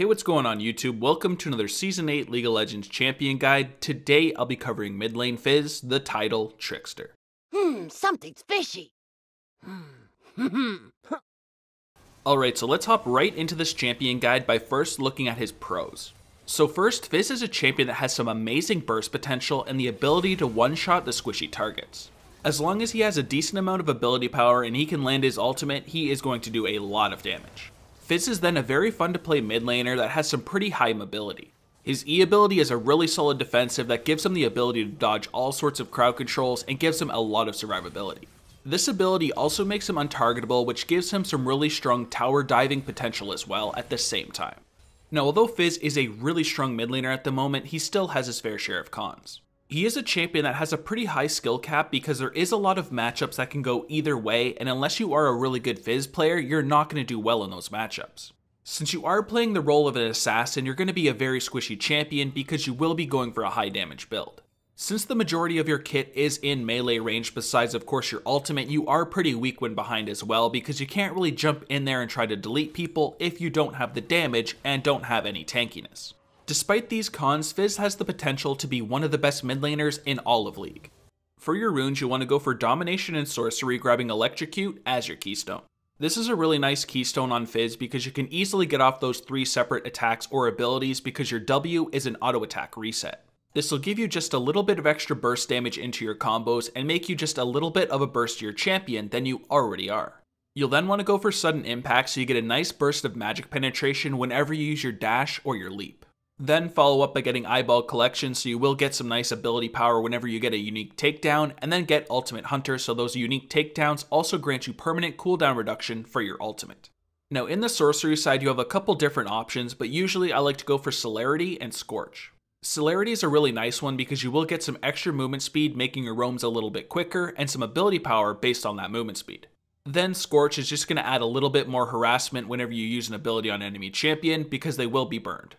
Hey, what's going on YouTube? Welcome to another Season 8 League of Legends Champion Guide. Today I'll be covering mid lane Fizz, the title Trickster. Something's fishy. Alright, so let's hop right into this champion guide by first looking at his pros. So first, Fizz is a champion that has some amazing burst potential and the ability to one-shot the squishy targets. As long as he has a decent amount of ability power and he can land his ultimate, he is going to do a lot of damage. Fizz is then a very fun to play mid laner that has some pretty high mobility. His E ability is a really solid defensive that gives him the ability to dodge all sorts of crowd controls and gives him a lot of survivability. This ability also makes him untargetable, which gives him some really strong tower diving potential as well at the same time. Now, although Fizz is a really strong mid laner at the moment, he still has his fair share of cons. He is a champion that has a pretty high skill cap because there is a lot of matchups that can go either way, and unless you are a really good Fizz player, you're not going to do well in those matchups. Since you are playing the role of an assassin, you're going to be a very squishy champion because you will be going for a high damage build. Since the majority of your kit is in melee range besides of course your ultimate, you are pretty weak when behind as well because you can't really jump in there and try to delete people if you don't have the damage and don't have any tankiness. Despite these cons, Fizz has the potential to be one of the best mid laners in all of League. For your runes, you want to go for Domination and Sorcery, grabbing Electrocute as your keystone. This is a really nice keystone on Fizz because you can easily get off those 3 separate attacks or abilities because your W is an auto attack reset. This will give you just a little bit of extra burst damage into your combos and make you just a little bit of a burstier champion than you already are. You'll then want to go for Sudden Impact so you get a nice burst of magic penetration whenever you use your dash or your leap. Then follow up by getting Eyeball Collection so you will get some nice ability power whenever you get a unique takedown, and then get Ultimate Hunter so those unique takedowns also grant you permanent cooldown reduction for your ultimate. Now in the sorcery side you have a couple different options, but usually I like to go for Celerity and Scorch. Celerity is a really nice one because you will get some extra movement speed making your roams a little bit quicker and some ability power based on that movement speed. Then Scorch is just going to add a little bit more harassment whenever you use an ability on an enemy champion because they will be burned.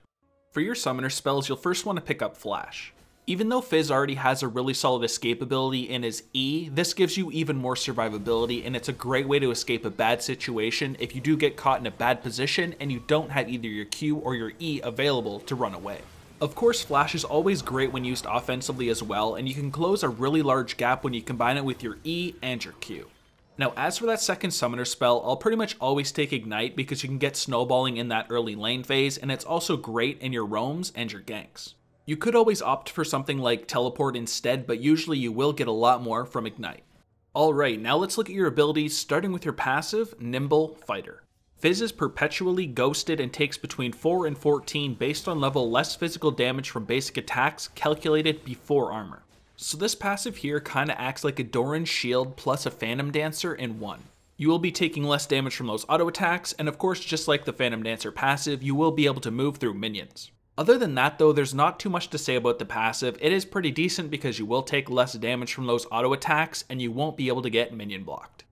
For your summoner spells, you'll first want to pick up Flash. Even though Fizz already has a really solid escape ability in his E, this gives you even more survivability and it's a great way to escape a bad situation if you do get caught in a bad position and you don't have either your Q or your E available to run away. Of course, Flash is always great when used offensively as well, and you can close a really large gap when you combine it with your E and your Q. Now as for that second summoner spell, I'll pretty much always take Ignite because you can get snowballing in that early lane phase, and it's also great in your roams and your ganks. You could always opt for something like Teleport instead, but usually you will get a lot more from Ignite. Alright, now let's look at your abilities, starting with your passive, Nimble Fighter. Fizz is perpetually ghosted and takes between 4 and 14 based on level less physical damage from basic attacks calculated before armor. So this passive here kinda acts like a Doran's Shield plus a Phantom Dancer in one. You will be taking less damage from those auto attacks, and of course just like the Phantom Dancer passive, you will be able to move through minions. Other than that though, there's not too much to say about the passive. It is pretty decent because you will take less damage from those auto attacks and you won't be able to get minion blocked.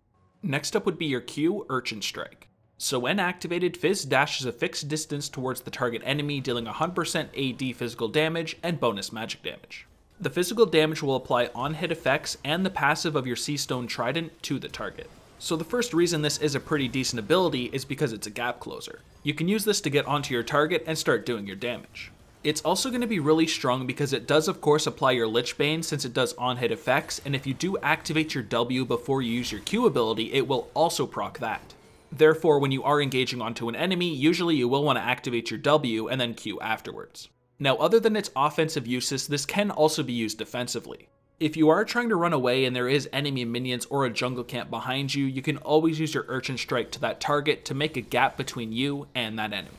Next up would be your Q, Urchin Strike. So when activated, Fizz dashes a fixed distance towards the target enemy, dealing 100% AD physical damage and bonus magic damage. The physical damage will apply on-hit effects and the passive of your Seastone Trident to the target. So the first reason this is a pretty decent ability is because it's a gap closer. You can use this to get onto your target and start doing your damage. It's also going to be really strong because it does of course apply your Lich Bane since it does on-hit effects, and if you do activate your W before you use your Q ability, it will also proc that. Therefore, when you are engaging onto an enemy, usually you will want to activate your W and then Q afterwards. Now, other than its offensive uses, this can also be used defensively. If you are trying to run away and there is enemy minions or a jungle camp behind you, you can always use your Urchin Strike to that target to make a gap between you and that enemy.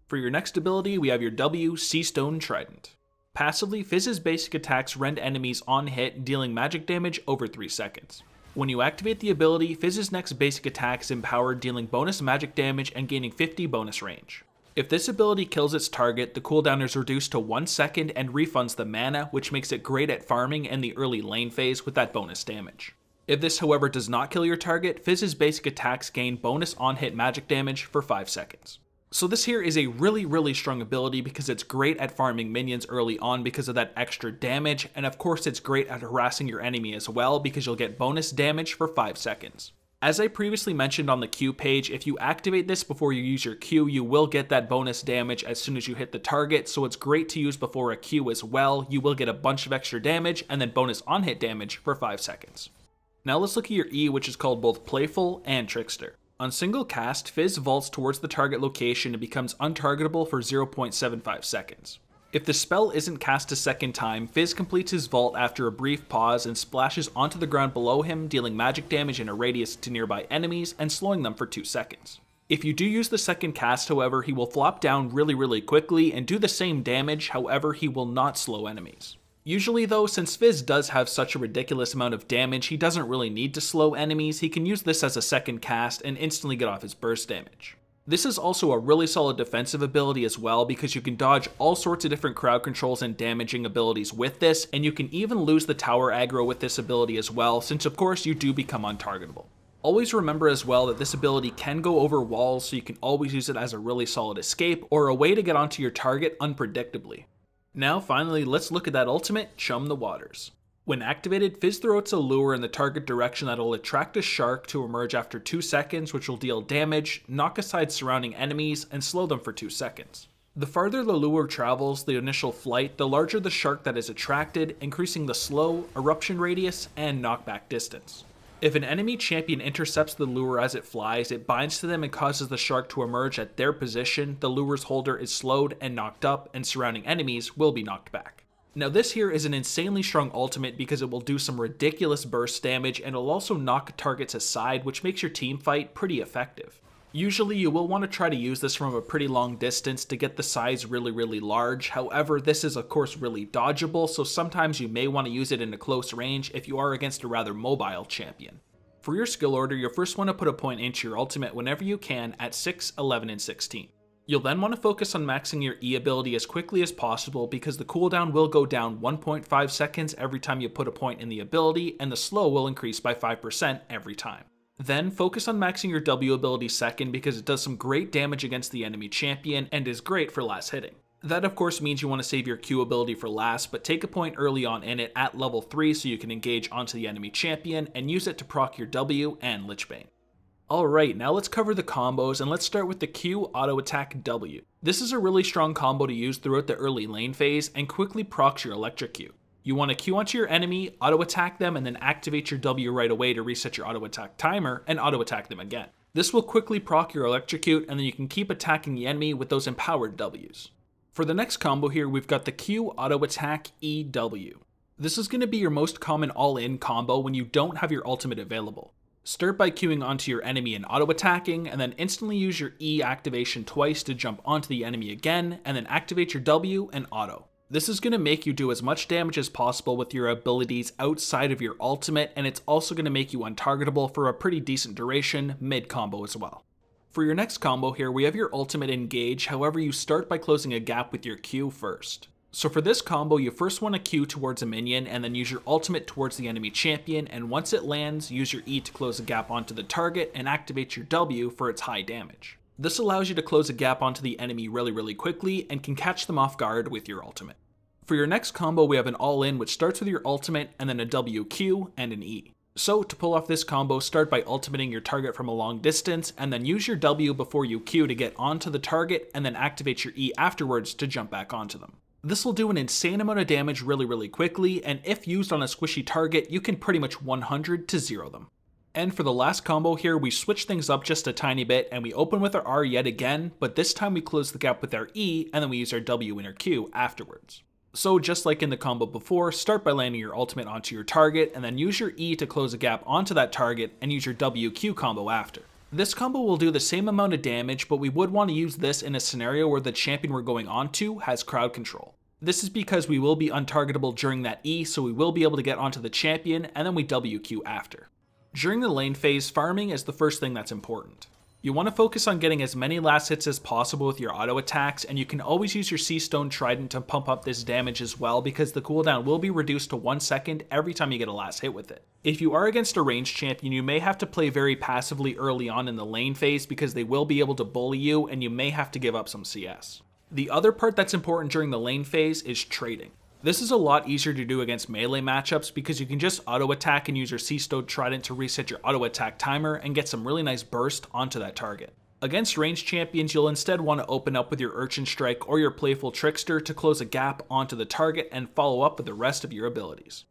For your next ability, we have your W, Seastone Trident. Passively, Fizz's basic attacks rend enemies on hit, dealing magic damage over 3 seconds. When you activate the ability, Fizz's next basic attack is empowered, dealing bonus magic damage and gaining 50 bonus range. If this ability kills its target, the cooldown is reduced to 1 second and refunds the mana, which makes it great at farming in the early lane phase with that bonus damage. If this however does not kill your target, Fizz's basic attacks gain bonus on-hit magic damage for 5 seconds. So this here is a really strong ability because it's great at farming minions early on because of that extra damage, and of course it's great at harassing your enemy as well because you'll get bonus damage for 5 seconds. As I previously mentioned on the Q page, if you activate this before you use your Q, you will get that bonus damage as soon as you hit the target, so it's great to use before a Q as well. You will get a bunch of extra damage and then bonus on hit damage for 5 seconds. Now let's look at your E, which is called both Playful and Trickster. On single cast, Fizz vaults towards the target location and becomes untargetable for 0.75 seconds. If the spell isn't cast a second time, Fizz completes his vault after a brief pause and splashes onto the ground below him, dealing magic damage in a radius to nearby enemies and slowing them for 2 seconds. If you do use the second cast, however, he will flop down really quickly and do the same damage, however, he will not slow enemies. Usually though, since Fizz does have such a ridiculous amount of damage, he doesn't really need to slow enemies. He can use this as a second cast and instantly get off his burst damage. This is also a really solid defensive ability as well, because you can dodge all sorts of different crowd controls and damaging abilities with this, and you can even lose the tower aggro with this ability as well, since of course you do become untargetable. Always remember as well that this ability can go over walls, so you can always use it as a really solid escape, or a way to get onto your target unpredictably. Now finally, let's look at that ultimate, Chum the Waters. When activated, Fizz throws a lure in the target direction that will attract a shark to emerge after 2 seconds, which will deal damage, knock aside surrounding enemies, and slow them for 2 seconds. The farther the lure travels the initial flight, the larger the shark that is attracted, increasing the slow, eruption radius, and knockback distance. If an enemy champion intercepts the lure as it flies, it binds to them and causes the shark to emerge at their position. The lure's holder is slowed and knocked up, and surrounding enemies will be knocked back. Now this here is an insanely strong ultimate because it will do some ridiculous burst damage, and it'll also knock targets aside, which makes your team fight pretty effective. Usually you will want to try to use this from a pretty long distance to get the size really large. However, this is of course really dodgeable, so sometimes you may want to use it in a close range if you are against a rather mobile champion. For your skill order, you'll first want to put a point into your ultimate whenever you can at 6, 11, and 16. You'll then want to focus on maxing your E ability as quickly as possible because the cooldown will go down 1.5 seconds every time you put a point in the ability, and the slow will increase by 5% every time. Then focus on maxing your W ability second because it does some great damage against the enemy champion and is great for last hitting. That of course means you want to save your Q ability for last, but take a point early on in it at level 3 so you can engage onto the enemy champion and use it to proc your W and Lichbane. Alright, now let's cover the combos, and let's start with the Q auto attack W. This is a really strong combo to use throughout the early lane phase and quickly procs your electric Q. You want to Q onto your enemy, auto attack them, and then activate your W right away to reset your auto attack timer and auto attack them again. This will quickly proc your electrocute, and then you can keep attacking the enemy with those empowered Ws. For the next combo here, we've got the Q auto attack EW. This is going to be your most common all-in combo when you don't have your ultimate available. Start by queuing onto your enemy and auto-attacking, and then instantly use your E activation twice to jump onto the enemy again, and then activate your W and auto. This is going to make you do as much damage as possible with your abilities outside of your ultimate, and it's also going to make you untargetable for a pretty decent duration mid-combo as well. For your next combo here, we have your ultimate engage, however you start by closing a gap with your Q first. So for this combo, you first want to Q towards a minion and then use your ultimate towards the enemy champion, and once it lands, use your E to close a gap onto the target and activate your W for its high damage. This allows you to close a gap onto the enemy really quickly and can catch them off guard with your ultimate. For your next combo, we have an all-in which starts with your ultimate and then a WQ and an E. So to pull off this combo, start by ultimating your target from a long distance and then use your W before you Q to get onto the target, and then activate your E afterwards to jump back onto them. This will do an insane amount of damage really quickly, and if used on a squishy target, you can pretty much 100 to 0 them. And for the last combo here, we switch things up just a tiny bit and we open with our R yet again, but this time we close the gap with our E and then we use our W and our Q afterwards. So just like in the combo before, start by landing your ultimate onto your target and then use your E to close a gap onto that target and use your WQ combo after. This combo will do the same amount of damage, but we would want to use this in a scenario where the champion we're going on to has crowd control. This is because we will be untargetable during that E, so we will be able to get onto the champion, and then we WQ after. During the lane phase, farming is the first thing that's important. You want to focus on getting as many last hits as possible with your auto attacks, and you can always use your Sea Stone Trident to pump up this damage as well, because the cooldown will be reduced to 1 second every time you get a last hit with it. If you are against a ranged champion, you may have to play very passively early on in the lane phase because they will be able to bully you and you may have to give up some CS. The other part that's important during the lane phase is trading. This is a lot easier to do against melee matchups because you can just auto attack and use your Sea-Stowed Trident to reset your auto attack timer and get some really nice burst onto that target. Against ranged champions, you'll instead want to open up with your Urchin Strike or your Playful Trickster to close a gap onto the target and follow up with the rest of your abilities.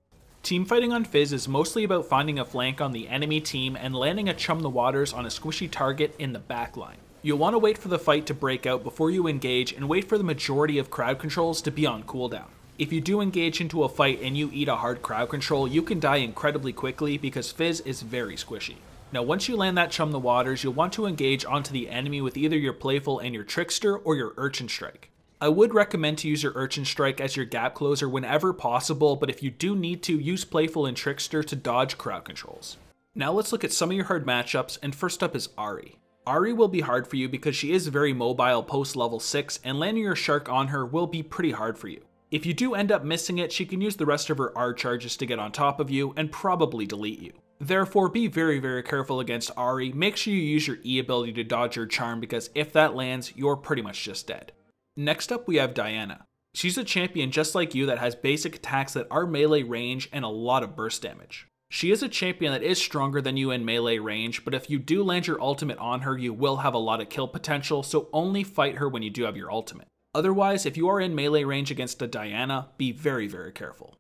Teamfighting on Fizz is mostly about finding a flank on the enemy team and landing a Chum the Waters on a squishy target in the backline. You'll want to wait for the fight to break out before you engage and wait for the majority of crowd controls to be on cooldown. If you do engage into a fight and you eat a hard crowd control, you can die incredibly quickly because Fizz is very squishy. Now once you land that Chum the Waters, you'll want to engage onto the enemy with either your Playful and your Trickster or your Urchin Strike. I would recommend to use your Urchin Strike as your gap closer whenever possible, but if you do need to, use Playful and Trickster to dodge crowd controls. Now let's look at some of your hard matchups, and first up is Ahri. Ahri will be hard for you because she is very mobile post level 6, and landing your Shark on her will be pretty hard for you. If you do end up missing it, she can use the rest of her R charges to get on top of you and probably delete you. Therefore, be very careful against Ahri. Make sure you use your E ability to dodge your charm because if that lands, you're pretty much just dead. Next up we have Diana. She's a champion just like you that has basic attacks that are melee range and a lot of burst damage. She is a champion that is stronger than you in melee range, but if you do land your ultimate on her, you will have a lot of kill potential, so only fight her when you do have your ultimate. Otherwise, if you are in melee range against a Diana, be very careful.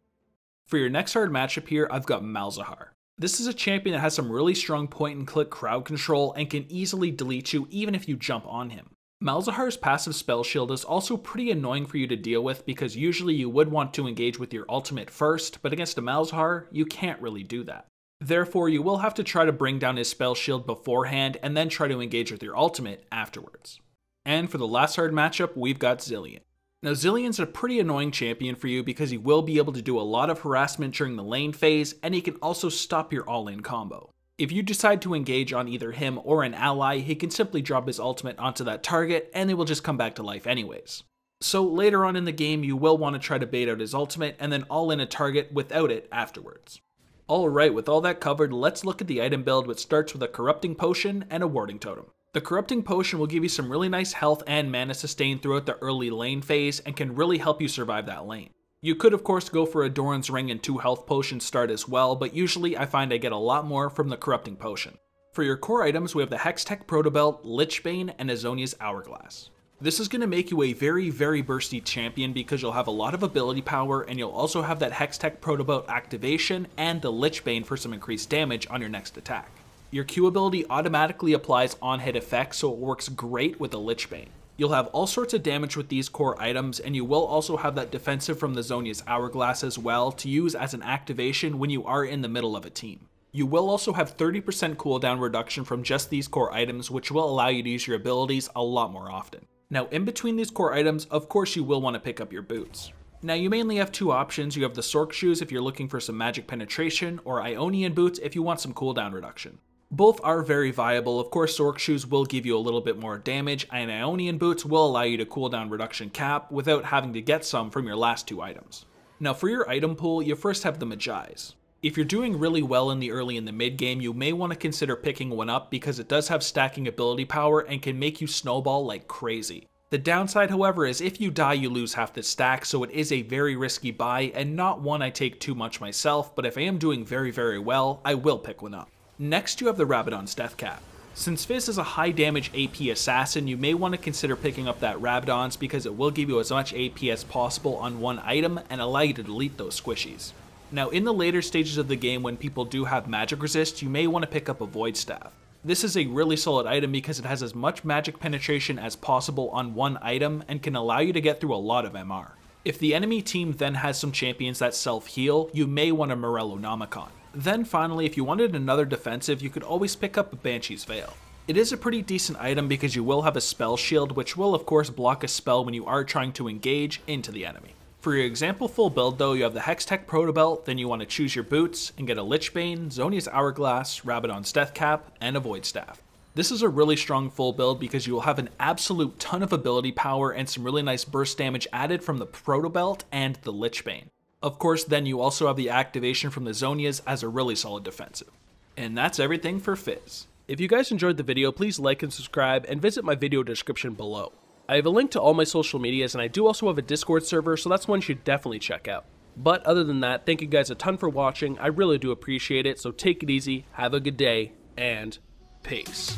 For your next hard matchup here, I've got Malzahar. This is a champion that has some really strong point and click crowd control and can easily delete you even if you jump on him. Malzahar's passive spell shield is also pretty annoying for you to deal with because usually you would want to engage with your ultimate first, but against a Malzahar, you can't really do that. Therefore, you will have to try to bring down his spell shield beforehand and then try to engage with your ultimate afterwards. And for the last hard matchup, we've got Zilean. Now Zilean's a pretty annoying champion for you because he will be able to do a lot of harassment during the lane phase, and he can also stop your all-in combo. If you decide to engage on either him or an ally, he can simply drop his ultimate onto that target and it will just come back to life anyways. So later on in the game, you will want to try to bait out his ultimate and then all in a target without it afterwards. Alright, with all that covered, let's look at the item build, which starts with a Corrupting Potion and a Warding Totem. The Corrupting Potion will give you some really nice health and mana sustain throughout the early lane phase and can really help you survive that lane. You could of course go for a Doran's Ring and 2 health potions start as well, but usually I find I get a lot more from the Corrupting Potion. For your core items, we have the Hextech Protobelt, Lichbane, and Azonia's Hourglass. This is going to make you a very bursty champion because you'll have a lot of ability power and you'll also have that Hextech Protobelt activation and the Lichbane for some increased damage on your next attack. Your Q ability automatically applies on-hit effects, so it works great with the Lichbane. You'll have all sorts of damage with these core items, and you will also have that defensive from the Zonia's Hourglass as well to use as an activation when you are in the middle of a team. You will also have 30% cooldown reduction from just these core items, which will allow you to use your abilities a lot more often. Now in between these core items, of course you will want to pick up your boots. Now you mainly have 2 options. You have the Sorc Shoes if you're looking for some magic penetration, or Ionian Boots if you want some cooldown reduction. Both are very viable. Of course, Sorc Shoes will give you a little bit more damage, and Ionian Boots will allow you to cooldown reduction cap without having to get some from your last 2 items. Now for your item pool, you first have the Magi's. If you're doing really well in the early and the mid game, you may want to consider picking one up because it does have stacking ability power and can make you snowball like crazy. The downside, however, is if you die, you lose half the stack, so it is a very risky buy and not one I take too much myself, but if I am doing very well, I will pick one up. Next, you have the Rabadon's Death Cap. Since Fizz is a high damage AP assassin, you may want to consider picking up that Rabadon's because it will give you as much AP as possible on one item and allow you to delete those squishies. Now in the later stages of the game when people do have magic resist, you may want to pick up a Void Staff. This is a really solid item because it has as much magic penetration as possible on one item and can allow you to get through a lot of MR. If the enemy team then has some champions that self-heal, you may want a Morellonomicon. Then finally, if you wanted another defensive, you could always pick up a Banshee's Veil. It is a pretty decent item because you will have a spell shield, which will of course block a spell when you are trying to engage into the enemy. For your example full build though, you have the Hextech Protobelt, then you want to choose your boots and get a Lichbane, Zonia's Hourglass, Rabadon's Death Cap, and a Void Staff. This is a really strong full build because you will have an absolute ton of ability power and some really nice burst damage added from the Protobelt and the Lichbane. Of course, then you also have the activation from the Zonias as a really solid defensive. And that's everything for Fizz. If you guys enjoyed the video, please like and subscribe and visit my video description below. I have a link to all my social medias, and I do also have a Discord server, so that's one you should definitely check out. But other than that, thank you guys a ton for watching. I really do appreciate it, so take it easy, have a good day, and peace.